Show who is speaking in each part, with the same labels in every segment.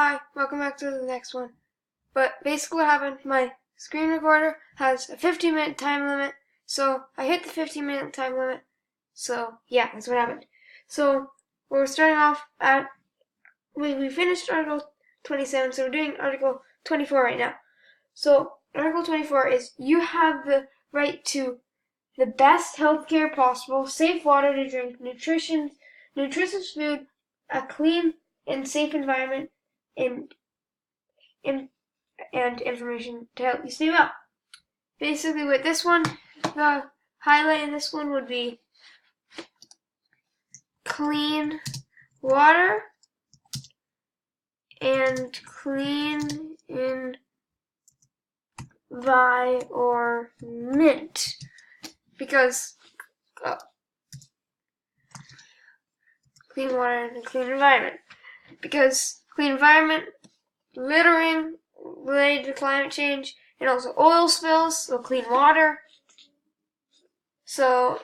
Speaker 1: Hi, welcome back to the next one. But basically what happened, my screen recorder has a 15-minute time limit, so I hit the 15-minute time limit. So yeah, that's what happened. So we're starting off at, we finished Article 27, so we're doing Article 24 right now. So Article 24 is you have the right to the best healthcare possible, safe water to drink, nutritious food, a clean and safe environment, and information to help you stay well. Basically with this one, the highlight in this one would be clean water and clean environment. Because clean water and clean environment. Because clean environment, littering related to climate change, and also oil spills, so clean water. So,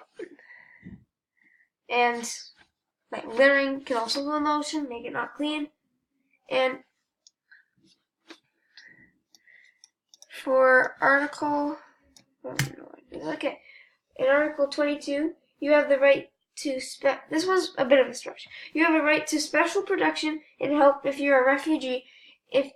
Speaker 1: and like littering can also go in the ocean, make it not clean. And for Article, okay, in Article 22, you have the right to this was a bit of a stretch. You have a right to special protection and help if you're a refugee. It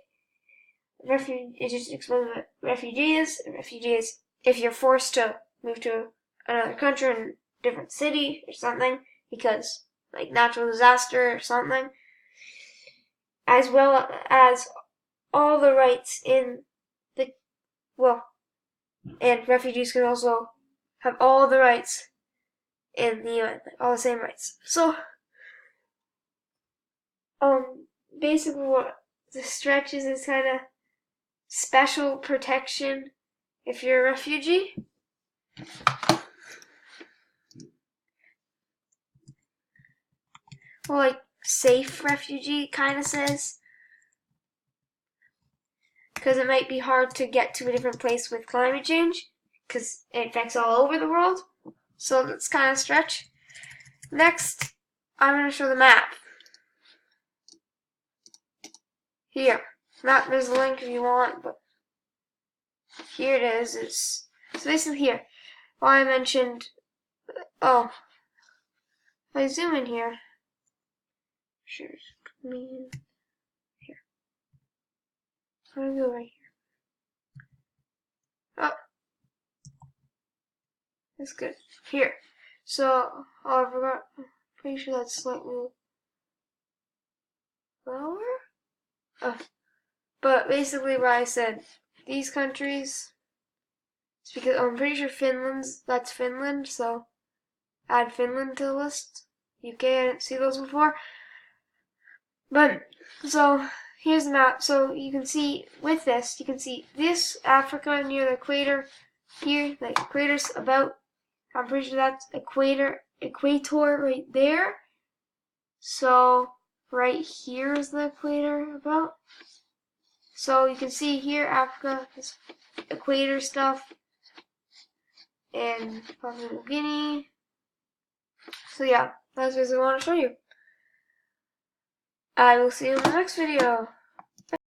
Speaker 1: just explains what refugee is. A refugee is if you're forced to move to another country in a different city or something because like natural disaster or something, as well as all the rights in the, and refugees can also have all the rights in the UN, like all the same rights. So, basically what the stretch is kind of special protection if you're a refugee. Well, like safe refugee kind of says. Because it might be hard to get to a different place with climate change, because it affects all over the world. So that's kind of a stretch. Next, I'm going to show the map. Here. There's a link if you want, but here it is. So basically here. Well, I mentioned, if I zoom in here, sure, here. I'm going to go right here. Oh, that's good. Here. So, I forgot. Pretty sure that's slightly lower. But basically, what I said, these countries, it's because I'm pretty sure that's Finland. So, add Finland to the list. UK, I didn't see those before. But so here's the map. So you can see with this, you can see this Africa near the equator. Here, the equator's about. I'm pretty sure that's equator right there. So right here is the equator about. So you can see here Africa is equator stuff and Papua New Guinea. So yeah, that's what I want to show you. I will see you in the next video.